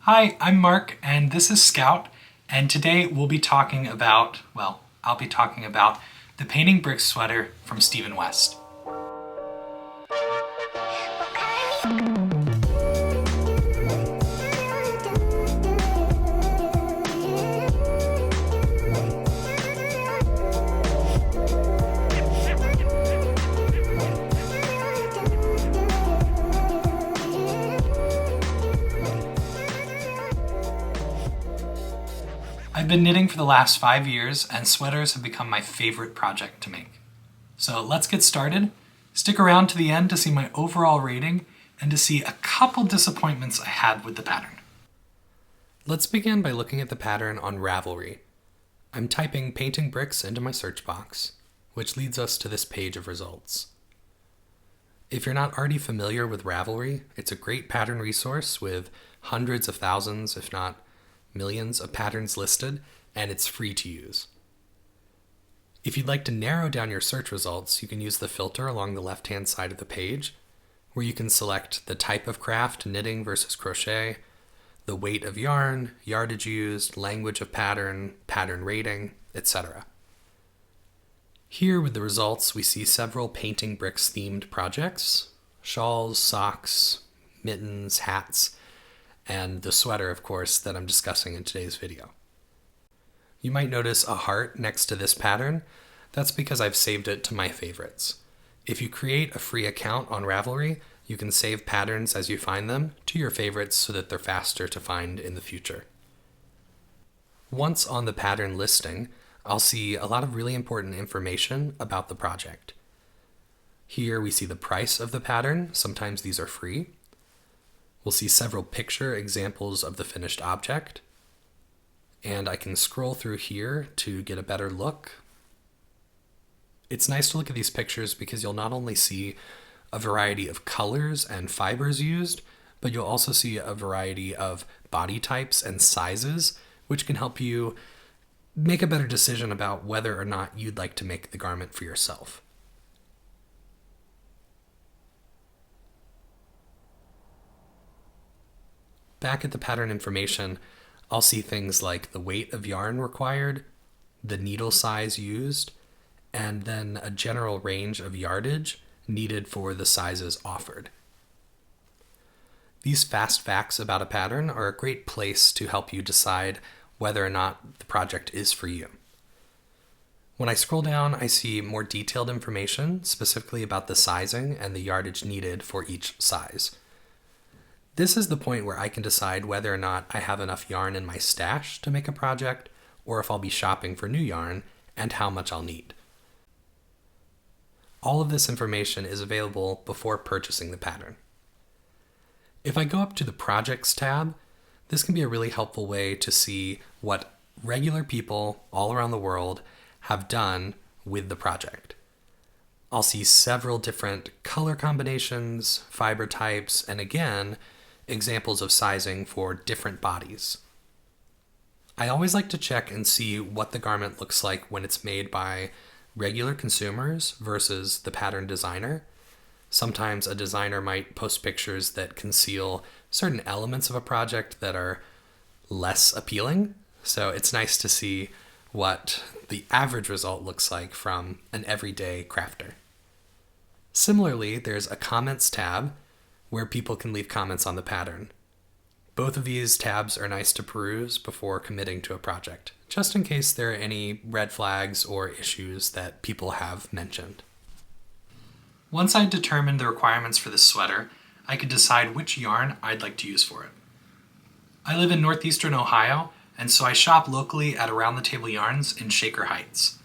Hi, I'm Mark, and this is Scout, and today we'll be talking about, I'll be talking about the Painting Bricks sweater from Stephen West. I've been knitting for the last 5 years, and sweaters have become my favorite project to make. So let's get started. Stick around to the end to see my overall rating and to see a couple disappointments I had with the pattern. Let's begin by looking at the pattern on Ravelry. I'm typing Painting Bricks into my search box, which leads us to this page of results. If you're not already familiar with Ravelry, it's a great pattern resource with hundreds of thousands, if not millions of patterns listed, and it's free to use. If you'd like to narrow down your search results, you can use the filter along the left-hand side of the page, where you can select the type of craft, knitting versus crochet, the weight of yarn, yardage used, language of pattern, pattern rating, etc. Here with the results, we see several Painting Bricks themed projects: shawls, socks, mittens, hats, and the sweater, of course, that I'm discussing in today's video. You might notice a heart next to this pattern. That's because I've saved it to my favorites. If you create a free account on Ravelry, you can save patterns as you find them to your favorites so that they're faster to find in the future. Once on the pattern listing, I'll see a lot of really important information about the project. Here we see the price of the pattern. Sometimes these are free. We'll see several picture examples of the finished object, and I can scroll through here to get a better look. It's nice to look at these pictures because you'll not only see a variety of colors and fibers used, but you'll also see a variety of body types and sizes, which can help you make a better decision about whether or not you'd like to make the garment for yourself. Back at the pattern information, I'll see things like the weight of yarn required, the needle size used, and then a general range of yardage needed for the sizes offered. These fast facts about a pattern are a great place to help you decide whether or not the project is for you. When I scroll down, I see more detailed information, specifically about the sizing and the yardage needed for each size. This is the point where I can decide whether or not I have enough yarn in my stash to make a project, or if I'll be shopping for new yarn and how much I'll need. All of this information is available before purchasing the pattern. If I go up to the Projects tab, this can be a really helpful way to see what regular people all around the world have done with the project. I'll see several different color combinations, fiber types, and again, examples of sizing for different bodies. I always like to check and see what the garment looks like when it's made by regular consumers versus the pattern designer. Sometimes a designer might post pictures that conceal certain elements of a project that are less appealing, so it's nice to see what the average result looks like from an everyday crafter. Similarly, there's a Comments tab where people can leave comments on the pattern. Both of these tabs are nice to peruse before committing to a project, just in case there are any red flags or issues that people have mentioned. Once I determined the requirements for this sweater, I could decide which yarn I'd like to use for it. I live in northeastern Ohio, and so I shop locally at Around the Table Yarns in Shaker Heights.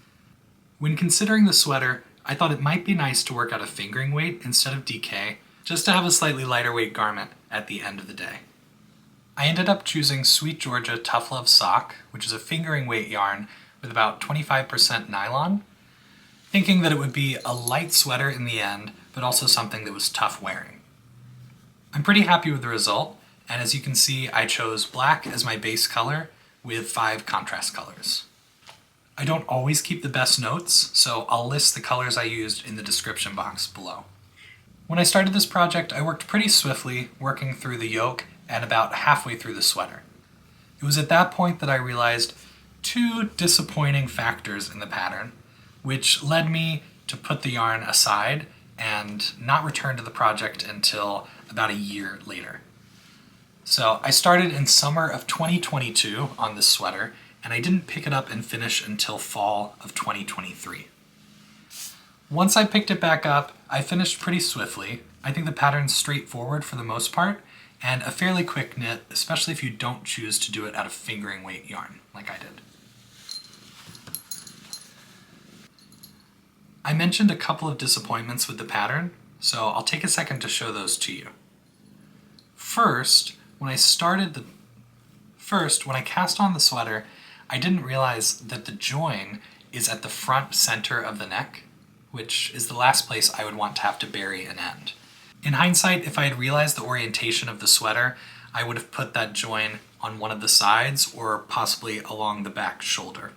When considering the sweater, I thought it might be nice to work out a fingering weight instead of DK, just to have a slightly lighter weight garment at the end of the day. I ended up choosing Sweet Georgia Tough Love Sock, which is a fingering weight yarn with about 25% nylon, thinking that it would be a light sweater in the end, but also something that was tough wearing. I'm pretty happy with the result, and as you can see, I chose black as my base color with 5 contrast colors. I don't always keep the best notes, so I'll list the colors I used in the description box below. When I started this project, I worked pretty swiftly, working through the yoke and about halfway through the sweater. It was at that point that I realized two disappointing factors in the pattern, which led me to put the yarn aside and not return to the project until about a year later. So I started in summer of 2022 on this sweater, and I didn't pick it up and finish until fall of 2023. Once I picked it back up, I finished pretty swiftly. I think the pattern's straightforward for the most part, and a fairly quick knit, especially if you don't choose to do it out of fingering weight yarn, like I did. I mentioned a couple of disappointments with the pattern, so I'll take a second to show those to you. First, when I cast on the sweater, I didn't realize that the join is at the front center of the neck, which is the last place I would want to have to bury an end. In hindsight, if I had realized the orientation of the sweater, I would have put that join on one of the sides or possibly along the back shoulder.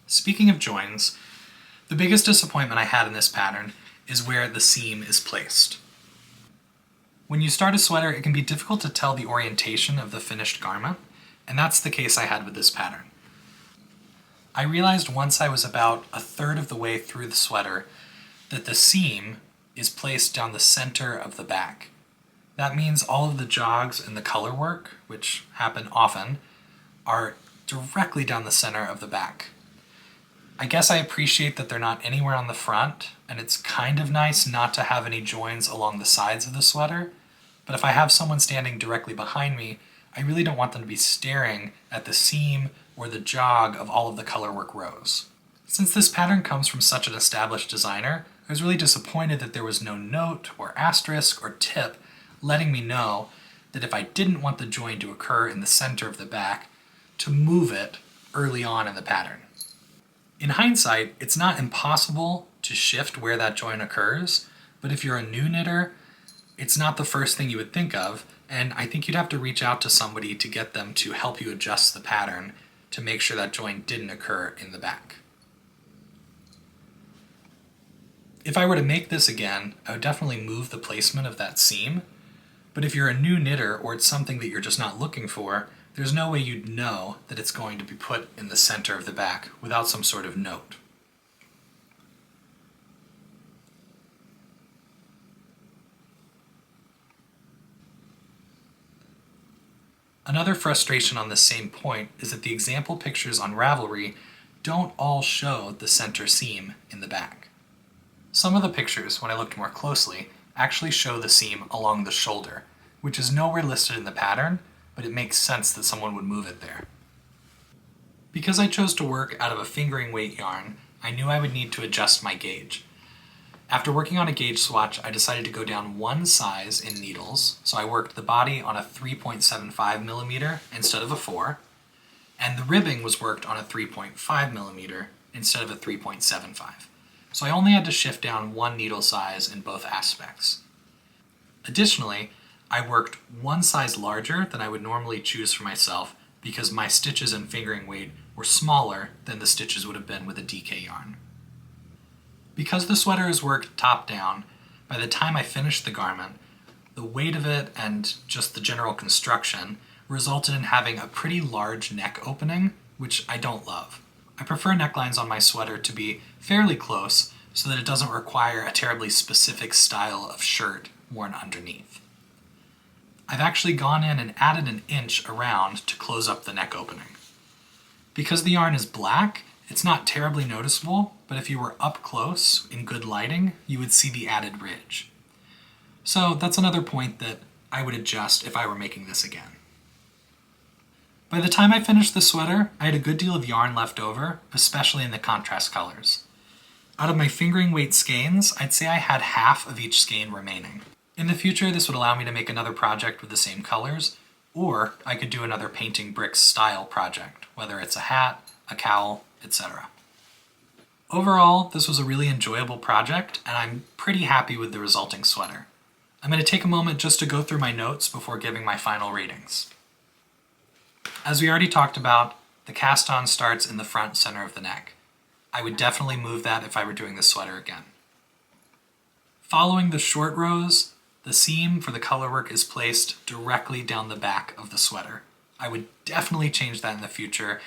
Speaking of joins, the biggest disappointment I had in this pattern is where the seam is placed. When you start a sweater, it can be difficult to tell the orientation of the finished garment, and that's the case I had with this pattern. I realized once I was about a third of the way through the sweater that the seam is placed down the center of the back. That means all of the jogs and the color work, which happen often, are directly down the center of the back. I guess I appreciate that they're not anywhere on the front, and it's kind of nice not to have any joins along the sides of the sweater, but if I have someone standing directly behind me, I really don't want them to be staring at the seam or the jog of all of the colorwork rows. Since this pattern comes from such an established designer, I was really disappointed that there was no note or asterisk or tip letting me know that if I didn't want the join to occur in the center of the back, to move it early on in the pattern. In hindsight, it's not impossible to shift where that join occurs, but if you're a new knitter, it's not the first thing you would think of, and I think you'd have to reach out to somebody to get them to help you adjust the pattern to make sure that join didn't occur in the back. If I were to make this again, I would definitely move the placement of that seam, but if you're a new knitter or it's something that you're just not looking for, there's no way you'd know that it's going to be put in the center of the back without some sort of note. Another frustration on this same point is that the example pictures on Ravelry don't all show the center seam in the back. Some of the pictures, when I looked more closely, actually show the seam along the shoulder, which is nowhere listed in the pattern, but it makes sense that someone would move it there. Because I chose to work out of a fingering weight yarn, I knew I would need to adjust my gauge. After working on a gauge swatch, I decided to go down one size in needles, so I worked the body on a 3.75 millimeter instead of a 4, and the ribbing was worked on a 3.5 millimeter instead of a 3.75. So I only had to shift down one needle size in both aspects. Additionally, I worked one size larger than I would normally choose for myself because my stitches and fingering weight were smaller than the stitches would have been with a DK yarn. Because the sweater is worked top down, by the time I finished the garment, the weight of it and just the general construction resulted in having a pretty large neck opening, which I don't love. I prefer necklines on my sweater to be fairly close so that it doesn't require a terribly specific style of shirt worn underneath. I've actually gone in and added an inch around to close up the neck opening. Because the yarn is black, it's not terribly noticeable, but if you were up close in good lighting, you would see the added ridge. So that's another point that I would adjust if I were making this again. By the time I finished the sweater, I had a good deal of yarn left over, especially in the contrast colors. Out of my fingering weight skeins, I'd say I had half of each skein remaining. In the future, this would allow me to make another project with the same colors, or I could do another painting bricks style project, whether it's a hat, a cowl, etc. Overall, this was a really enjoyable project, and I'm pretty happy with the resulting sweater. I'm going to take a moment just to go through my notes before giving my final ratings. As we already talked about, the cast-on starts in the front center of the neck. I would definitely move that if I were doing this sweater again. Following the short rows, The seam for the colorwork is placed directly down the back of the sweater. I would definitely change that in the future,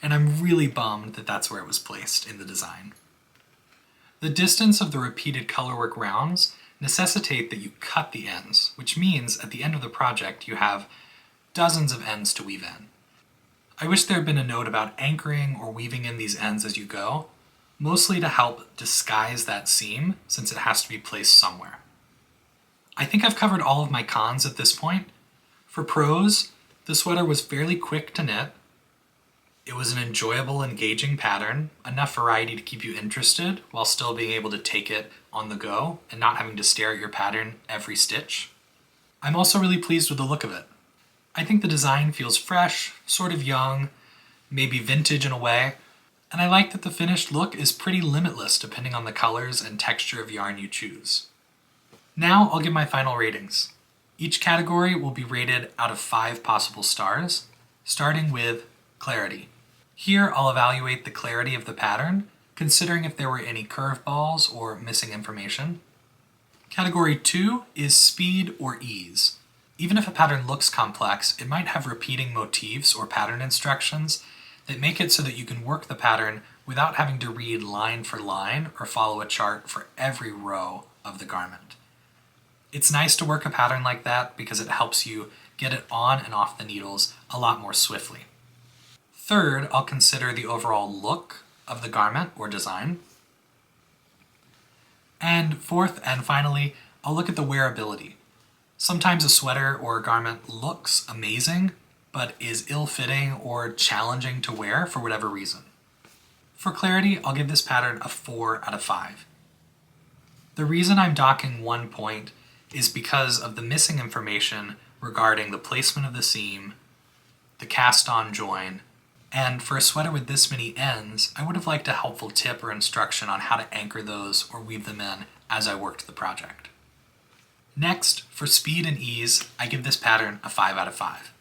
and I'm really bummed that that's where it was placed in the design. The distance of the repeated colorwork rounds necessitate that you cut the ends, which means at the end of the project you have dozens of ends to weave in. I wish there had been a note about anchoring or weaving in these ends as you go, mostly to help disguise that seam since it has to be placed somewhere. I think I've covered all of my cons at this point. For pros, the sweater was fairly quick to knit. It was an enjoyable, engaging pattern, enough variety to keep you interested while still being able to take it on the go and not having to stare at your pattern every stitch. I'm also really pleased with the look of it. I think the design feels fresh, sort of young, maybe vintage in a way, and I like that the finished look is pretty limitless depending on the colors and texture of yarn you choose. Now I'll give my final ratings. Each category will be rated out of 5 possible stars, starting with clarity. Here I'll evaluate the clarity of the pattern, considering if there were any curveballs or missing information. Category 2 is speed or ease. Even if a pattern looks complex, it might have repeating motifs or pattern instructions that make it so that you can work the pattern without having to read line for line or follow a chart for every row of the garment. It's nice to work a pattern like that because it helps you get it on and off the needles a lot more swiftly. Third, I'll consider the overall look of the garment or design. And fourth and finally, I'll look at the wearability. Sometimes a sweater or a garment looks amazing, but is ill-fitting or challenging to wear for whatever reason. For clarity, I'll give this pattern a 4 out of 5. The reason I'm docking 1 point is because of the missing information regarding the placement of the seam, the cast-on join, and for a sweater with this many ends, I would have liked a helpful tip or instruction on how to anchor those or weave them in as I worked the project. Next, for speed and ease, I give this pattern a 5 out of 5.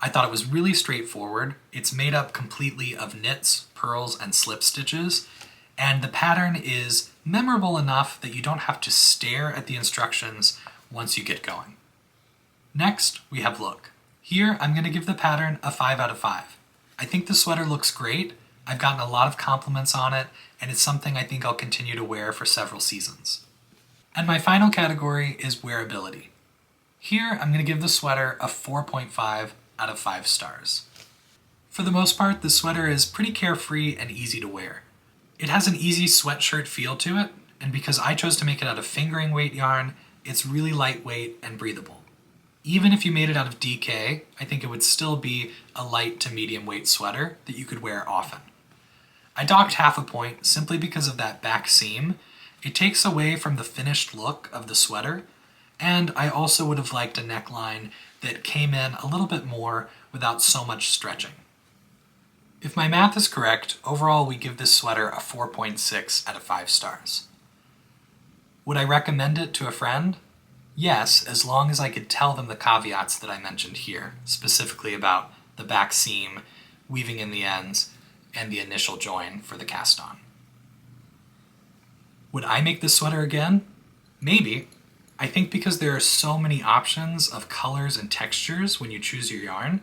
I thought it was really straightforward. It's made up completely of knits, purls, and slip stitches, and the pattern is memorable enough that you don't have to stare at the instructions once you get going. Next, we have look. Here, I'm going to give the pattern a 5 out of 5. I think the sweater looks great. I've gotten a lot of compliments on it, and it's something I think I'll continue to wear for several seasons. And my final category is wearability. Here, I'm going to give the sweater a 4.5 out of 5 stars. For the most part, the sweater is pretty carefree and easy to wear. It has an easy sweatshirt feel to it, and because I chose to make it out of fingering weight yarn, it's really lightweight and breathable. Even if you made it out of DK, I think it would still be a light to medium weight sweater that you could wear often. I docked half a point simply because of that back seam. It takes away from the finished look of the sweater, and I also would have liked a neckline that came in a little bit more without so much stretching. If my math is correct, overall we give this sweater a 4.6 out of 5 stars. Would I recommend it to a friend? Yes, as long as I could tell them the caveats that I mentioned here, specifically about the back seam, weaving in the ends, and the initial join for the cast-on. Would I make this sweater again? Maybe. I think because there are so many options of colors and textures when you choose your yarn,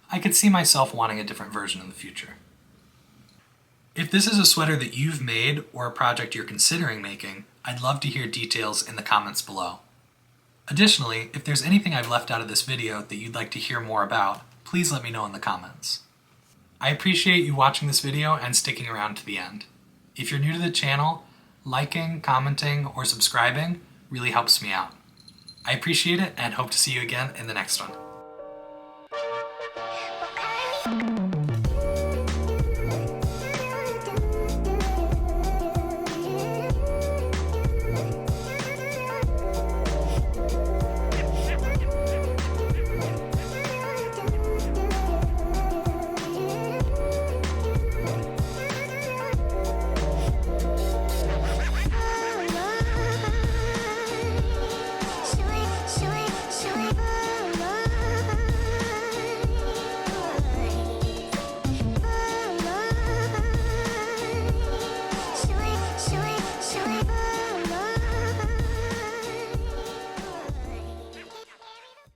I could see myself wanting a different version in the future. If this is a sweater that you've made or a project you're considering making, I'd love to hear details in the comments below. Additionally, if there's anything I've left out of this video that you'd like to hear more about, please let me know in the comments. I appreciate you watching this video and sticking around to the end. If you're new to the channel, liking, commenting, or subscribing really helps me out. I appreciate it and hope to see you again in the next one.